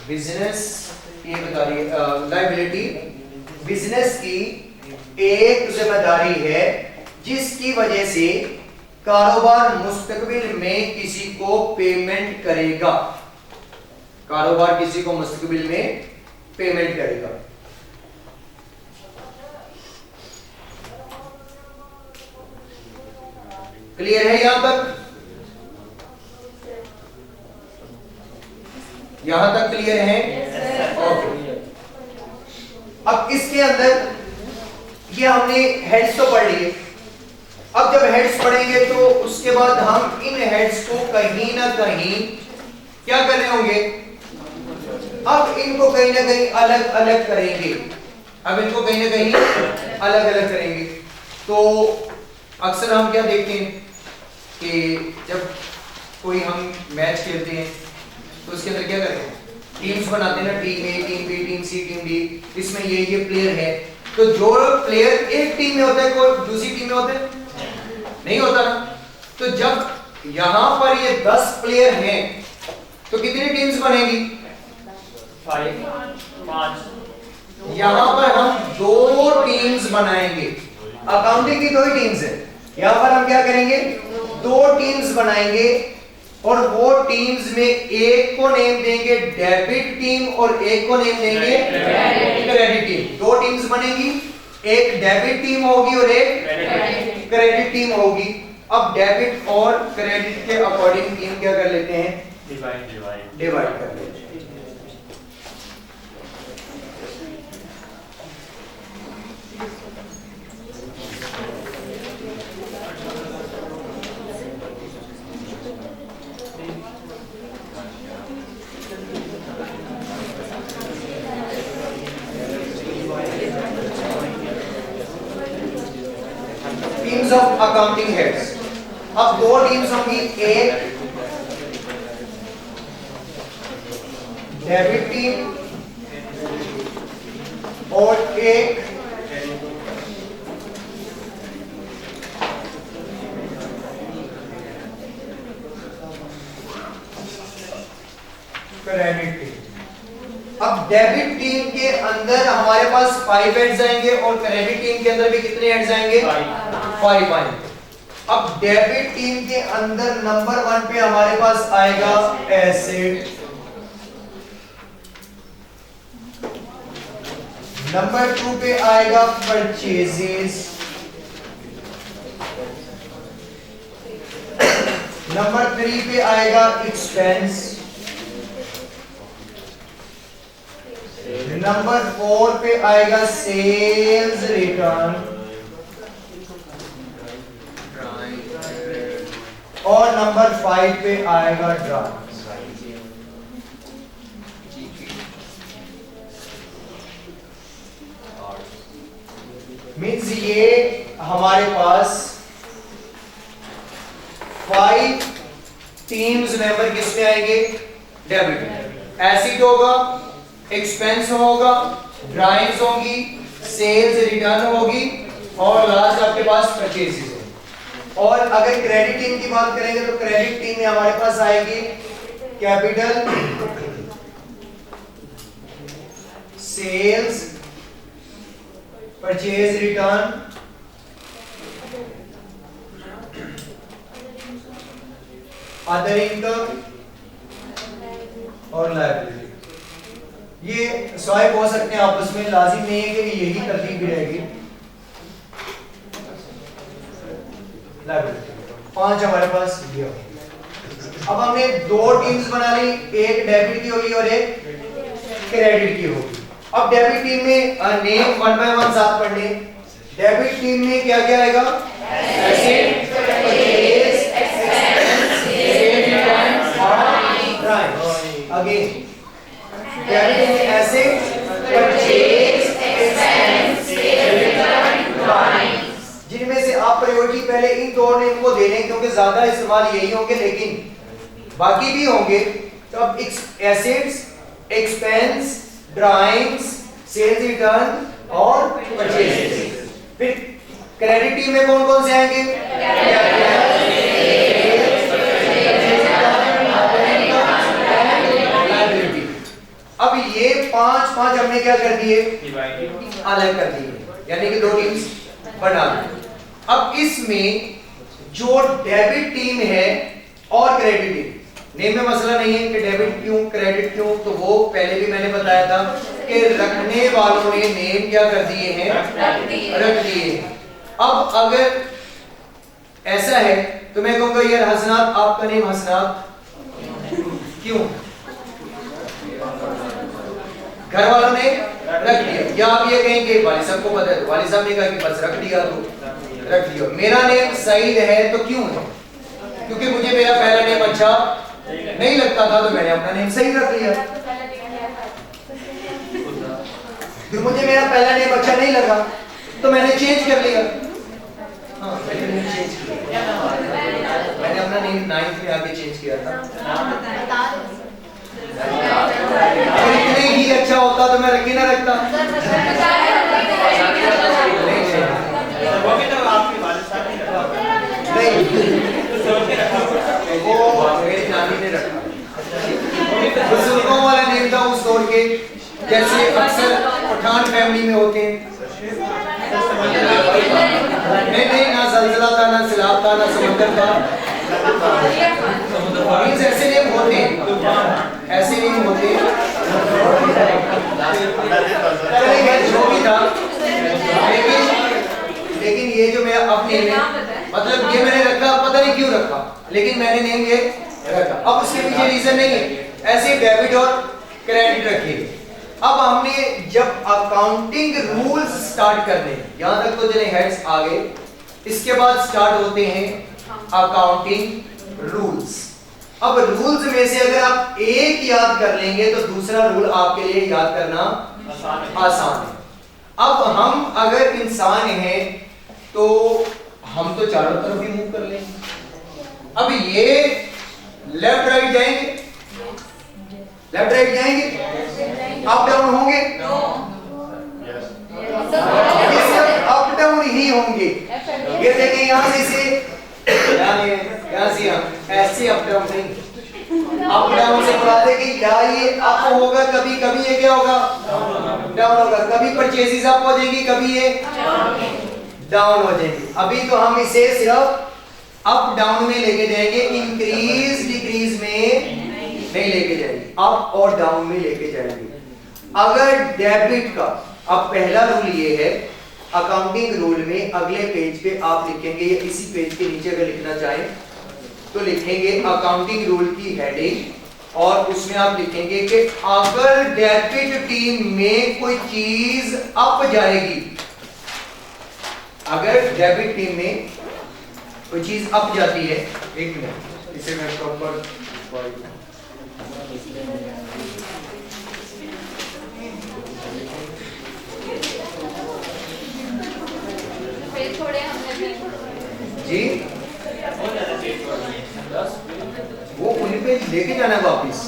Business ये बता रही है लायबिलिटी बिजनेस की एक जिम्मेदारी है जिसकी वजह से कारोबार मुस्तकबिल में किसी को पेमेंट करेगा। कारोबार किसी को मुस्तकबिल में पेमेंट करेगा। क्लियर है यहां तक? यहां तक क्लियर है? ओके। अब इसके अंदर ये हमने हेड्स तो पढ़ लिए। अब जब हेड्स पढ़ेंगे तो उसके बाद हम इन हेड्स को कहीं ना कहीं क्या करने होंगे, अब इनको कहीं ना कहीं अलग अलग करेंगे। अब इनको कहीं ना कहीं अलग अलग करेंगे। तो अक्सर हम क्या देखते हैं कि जब कोई हम मैच खेलते हैं तो उसके अंदर क्या करते हैं, टीम्स बनाते हैं ना, टीम ए, टीम बी, टीम सी, टीम डी। इसमें ये प्लेयर है, तो जो प्लेयर एक टीम में होता है कोई दूसरी टीम में होता है नहीं होता ना। तो जब यहां पर ये 10 प्लेयर हैं तो कितनी टीम्स बनेगी? 5। यहां पर हम 2 टीम्स बनाएंगे। अकाउंटिंग की 2 ही टीम्स है। यहां पर हम क्या करेंगे, 2 टीम्स बनाएंगे और वो टीम्स में एक को नेम देंगे डेबिट टीम और एक को नेम देंगे क्रेडिट टीम। 2 टीम्स बनेगी, एक डेबिट टीम होगी और एक क्रेडिट टीम होगी। अब डेबिट और क्रेडिट के अकॉर्डिंग टीम क्या कर लेते हैं, डिवाइड कर लेते हैं। Teams of accounting heads. अब 2 टीम्स होंगी, एक डेबिट टीम और एक क्रेडिट टीम। अब डेबिट टीम के अंदर हमारे पास 5 हेड्स आएंगे और क्रेडिट टीम के अंदर भी कितने हेड्स आएंगे? 5 आएंगे। अब डेबिट टीम के अंदर नंबर 1 पे हमारे पास आएगा एसेट, नंबर 2 पे आएगा परचेजेस, नंबर 3 पे आएगा एक्सपेंस, नंबर 4 पे आएगा सेल्स रिटर्न और नंबर 5 पे आएगा ड्राफ्ट। मीन्स ये हमारे पास 5 टीम्स मेंबर किसमें आएंगे? डेबिट। एसिड होगा, एक्सपेंस होगा, ड्राइंग्स होंगी, सेल्स रिटर्न होगी और लास्ट आपके पास परचेजेस होगी। और अगर क्रेडिट टीम की बात करेंगे तो क्रेडिट टीम में हमारे पास आएगी capital, sales, purchase return, other income और लायबिलिटी। ये स्वाइप हो सकते हैं आपस में, लाजिम नहीं है कि यही तरतीब भी रहेगी। लायबिलिटी 5 हमारे पास ये होगी। अब हमने 2 टीम्स बना ली, एक डेबिट की होगी और एक क्रेडिट की होगी। अब डेबिट टीम में नेम 1 बाय 1 साथ पढ़ लें। डेबिट टीम में क्या क्या आएगा? Asset, purchase, expense, cell return और ड्राइंग्स। अगेन डेबिट में asset, purchase, expense, cell return, drawings. जिनमें से आप प्रायोरिटी पहले इन 2 नेम को दे लें क्योंकि ज्यादा इस्तेमाल यही होंगे, लेकिन बाकी भी होंगे। तो अब assets, expenses, drawings, sales return और परचेजेस। फिर क्रेडिट टीम में कौन कौन से आएंगे? अब ये 5-5 हमने क्या कर दिए, अलग कर दिए, यानी कि 2 टीम्स बना दी। अब इसमें जो डेबिट टीम है और क्रेडिट टीम, नेम में मसला नहीं है कि डेबिट क्यों क्रेडिट क्यों, तो वो पहले भी मैंने बताया था कि रखने वालों ने नेम क्या कर दिए हैं, रख दिए। अब अगर ऐसा है तो मैं कहूंगा यार हसनात, आपका नेम हसनात क्यों, घर वालों ने रख दिया, या आप ये कहेंगे वाली साहब को पता है, वाली साहब ने कहा कि बस रख दिया तो रख दिया। मेरा नेम सईद है तो क्यों है, क्योंकि मुझे मेरा पहला नेम अच्छा नहीं लगता था तो मैंने अपना नेम सईद रख लिया। फिर मुझे मेरा पहला नेम अच्छा नहीं लगा तो मैंने चेंज कर लिया। हाँ, मैंने नेम चेंज किया, मैंने अपना नेम 9th में आके चेंज किया था। अगर इतने ही अच्छा होता तो मैं रखे ना रखता। वो मेरी नानी ने रखा, बुजुर्गों वाला नेम था उस दौर के, जैसे अक्सर पठान फैमिली में होते हैं। नहीं, ना जलजला था, ना सिलाब था, ना समंदर था, ऐसे नेम होते हैं, ऐसे नेम होते हैं। जो भी था, लेकिन ये जो मैं अपने मतलब ये मैंने रखा, पता नहीं क्यों रखा, लेकिन मैंने नेम ये रखा। अब उसके पीछे रीजन नहीं है, ऐसे डेबिट और क्रेडिट रखिए। अब हमने जब अकाउंटिंग रूल्स स्टार्ट करने, यहां तक तो चले हेड्स आ गए, इसके बाद स्टार्ट होते हैं अकाउंटिंग रूल्स। अब रूल्स में से अगर आप एक याद कर लेंगे तो दूसरा रूल आपके लिए याद करना आसान है। अब हम अगर इंसान हैं तो हम तो चारों तरफ ही मूव कर लेंगे। अब ये लेफ्ट राइट जाएंगे, लेफ्ट राइट जाएंगे, अप डाउन होंगे, अप डाउन ही होंगे। ये देखें यहां से यहाँ से ऐसे अप डाउन नहीं, अप डाउन से बुलाते कि क्या ये अप होगा, कभी कभी ये क्या होगा, डाउन होगा, कभी परचेजेस अप हो जाएगी, कभी ये डाउन हो जाएगी। अभी तो हम इसे सिर्फ अप डाउन में लेके जाएंगे, इंक्रीज डिक्रीज में नहीं लेके जाएंगे, अप और डाउन में लेके जाएंगे। अगर डेबिट का, अब पहला रूल ये है अकाउंटिंग रूल में, अगले पेज पे आप लिखेंगे, या इसी पेज के नीचे अगर लिखना चाहें तो लिखेंगे अकाउंटिंग रूल की हेडिंग, और उसमें आप लिखेंगे कि अगर डेबिट टीम में कोई चीज अप जाएगी, अगर डेबिट टीम में कोई चीज अप जाती है, एक मिनट इसे मैं प्रॉपर जी, वो उन्हीं पे लेके जाना है वापिस,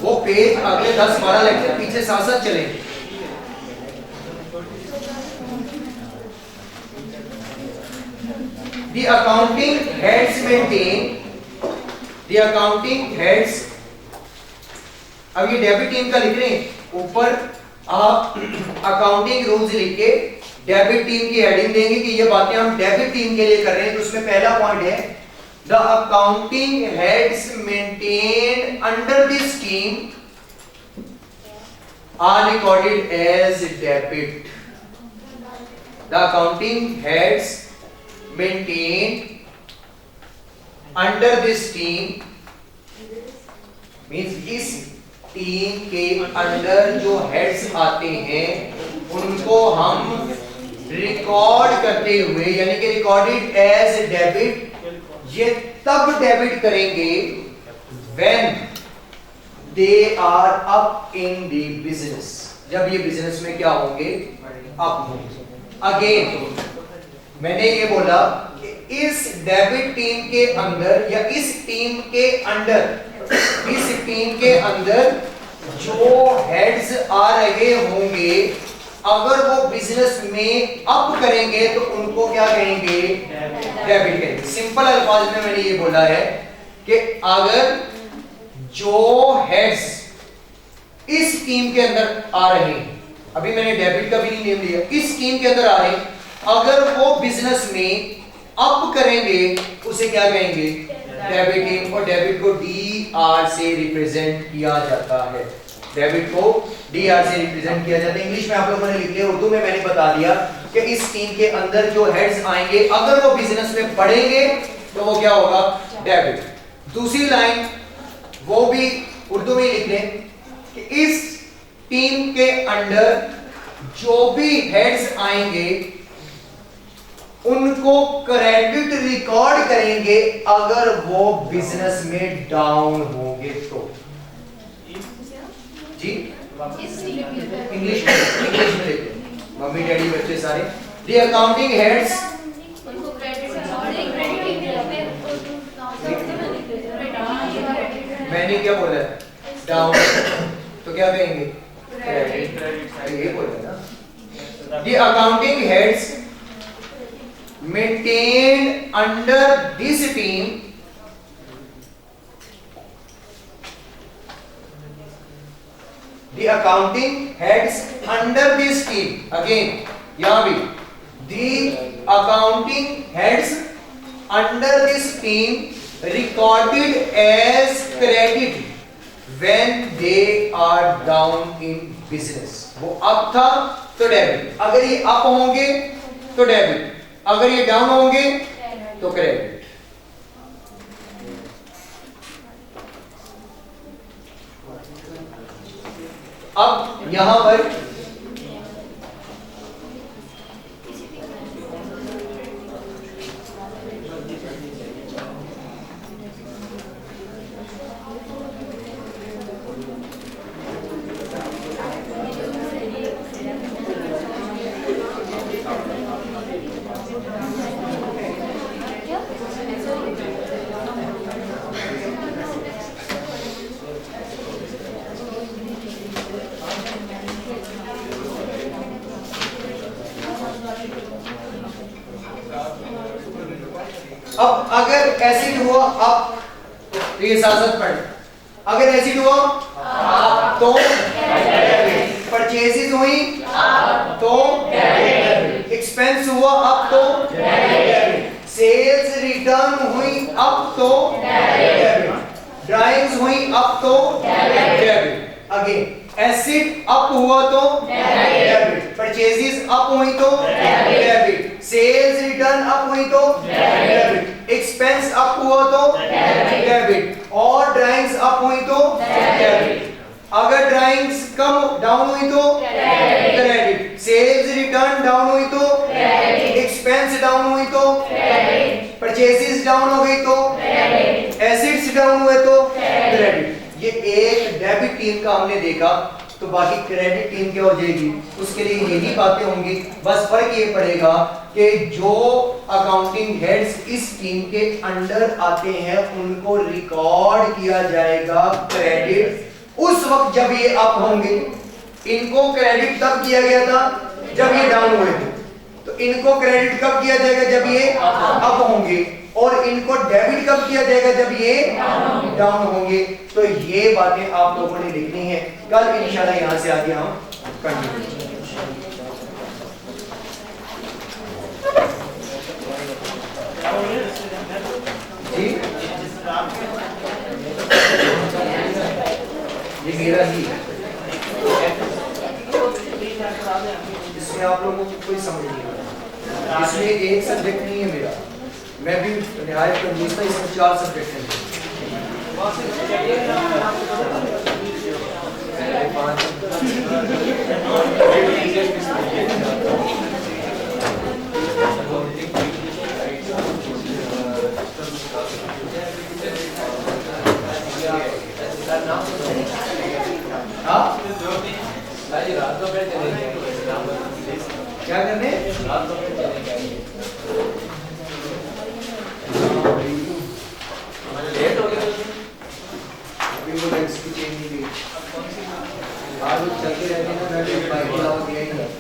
वो पेज अगले 10-12 लेक्चर पीछे साथ साथ चलेंगे। The accounting heads maintain, the accounting heads, अब ये डेबिट टीम का लिख रहे हैं, ऊपर आप अकाउंटिंग रूल्स लिख के डेबिट टीम की हेडिंग देंगे कि ये बातें हम डेबिट टीम के लिए कर रहे हैं। तो उसमें पहला पॉइंट है the accounting heads maintain under this team are recorded as debit. The accounting heads maintain under this team means इस टीम के अंडर जो हेड्स आते हैं उनको हम रिकॉर्ड करते हुए, यानी कि रिकॉर्डेड एज डेबिट, ये तब डेबिट करेंगे when they are up in the business, जब ये बिजनेस में क्या होंगे, अप होंगे। अगेन मैंने ये बोला कि इस डेबिट टीम के अंदर या इस टीम के अंडर, इस टीम के अंदर जो हेड्स आ रहे होंगे, अगर वो बिजनेस में अप करेंगे तो उनको क्या कहेंगे, डेबिट करेंगे। सिंपल अल्फाज में मैंने ये बोला है कि अगर जो हेड्स इस स्कीम के अंदर आ रहे हैं, अभी मैंने डेबिट का भी नहीं नेम लिया, इस स्कीम के अंदर आ रहे हैं, अगर वो बिजनेस में अप करेंगे उसे क्या कहेंगे? Debit team. और डेबिट को डीआर से रिप्रेजेंट किया जाता है, डेबिट को डीआर से रिप्रेजेंट किया जाता है। इंग्लिश में आप लोगों ने लिख लिया, उर्दू में मैंने बता दिया कि इस स्कीम के अंदर जो हेड्स आएंगे अगर वो बिजनेस में बढ़ेंगे तो वो क्या होगा? डेबिट। दूसरी लाइन वो भी उर्दू में लिख लें कि इस टीम के अंडर जो भी हेड्स आएंगे उनको क्रेडिट रिकॉर्ड करेंगे अगर वो बिजनेस में डाउन होंगे तो। जी इंग्लिश में लिखो, मम्मी डैडी बच्चे सारे। द अकाउंटिंग हेड्स मैंने क्या बोला? डाउन, तो क्या कहेंगे? क्रेडिट। ये बोला ना। The accounting heads maintained under this team the accounting heads under this team, again यहाँ भी the accounting heads under this team recorded as credit when they are down in business। वो up था तो debit, अगर ये up होंगे तो debit, अगर ये डाउन होंगे तो क्रेडिट। अब यहां पर अब अगर एसिड हुआ अप तो ये साथ साथ पढ़, अगर एसिड हुआ तो परचेजेस हुई तो एक्सपेंस हुआ अप तो सेल्स रिटर्न हुई अप तो ड्राइंग्स हुई अप तो डेबिट। अगेन एसिड अप हुआ तो डेबिट, परचेजेस अप हुई तो डेबिट, सेल्स रिटर्न अप हुई तो डेबिट, एक्सपेंस अप हुआ तो डेबिट, और ड्राइंग्स अप हुई तो डेबिट। अगर ड्राइंग्स कम डाउन हुई तो क्रेडिट, सेल्स रिटर्न डाउन हुई तो एक्सपेंस डाउन हुई तो परचेजेस डाउन हो गई तो एसिड्स डाउन हुए तो क्रेडिट। ये एक डेबिट टीम का हमने देखा, तो बाकी क्रेडिट टीम क्या हो जाएगी? उसके लिए यही बातें होंगी, बस फर्क ये पड़ेगा कि जो अकाउंटिंग हेड्स इस टीम के अंडर आते हैं उनको रिकॉर्ड किया जाएगा क्रेडिट उस वक्त जब ये अप होंगे। इनको क्रेडिट तब किया गया था जब ये डाउन हुए थे, तो इनको क्रेडिट कब किया जाएगा? जब ये अप होंगे। और इनको डेबिट कब किया जाएगा? जब ये डाउन होंगे। तो ये बातें आप लोगों ने लिखनी है, कल इंशाल्लाह यहां से आगे हम कंटिन्यू। जी ये मेरा ही है, इसमें आप लोगों को कोई समझ नहीं आ रहा। इसमें एक सब्जेक्ट नहीं है मेरा, मैं भी निहायत कंजूस था, इसमें 4 सब्जेक्ट हैं। क्या करने? लेट हो गया, अभी वो लेंस की चेंज नहीं हुई। आज वो चलते रहते हैं, मैं भी बाइक चलाओ दिया ही नहीं।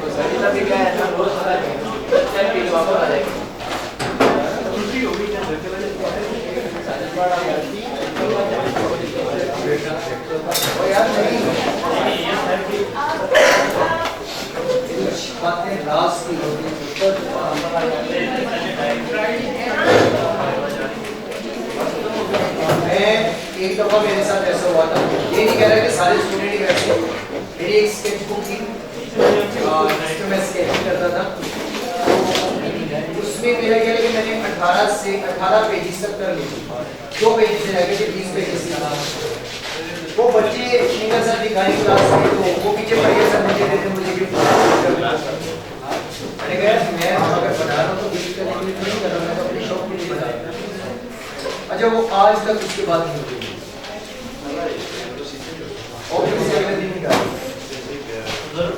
तो सभी तभी क्या है ना, रोज पता है चाय पी के वापस आ जाएंगे। उल्टी हो गई क्या? साढ़े 12 यार, ओ यार एक दफा मेरे साथ ऐसा हुआ था, ये नहीं कह रहा कि सारे स्टूडेंट ही वैसे। मेरी एक स्केच बुक थी जिसमें मैं स्केचिंग करता था, उसमें मेरा क्या है कि मैंने 18 पेजेस तक कर ली, 2 पेज से रह गए थे 20 पेजेस की। वो बच्चे निकल सर दिखाई क्लास में, तो वो पीछे पड़ गए, सर मुझे देते, मुझे गिफ्ट करना। मैंने कहा मैं अगर बना रहा हूँ तो गिफ्ट करने के लिए नहीं कर रहा, मैं तो अपने शौक के लिए बना रहा हूँ। अच्छा, वो आज तक उसके बाद नहीं हुई।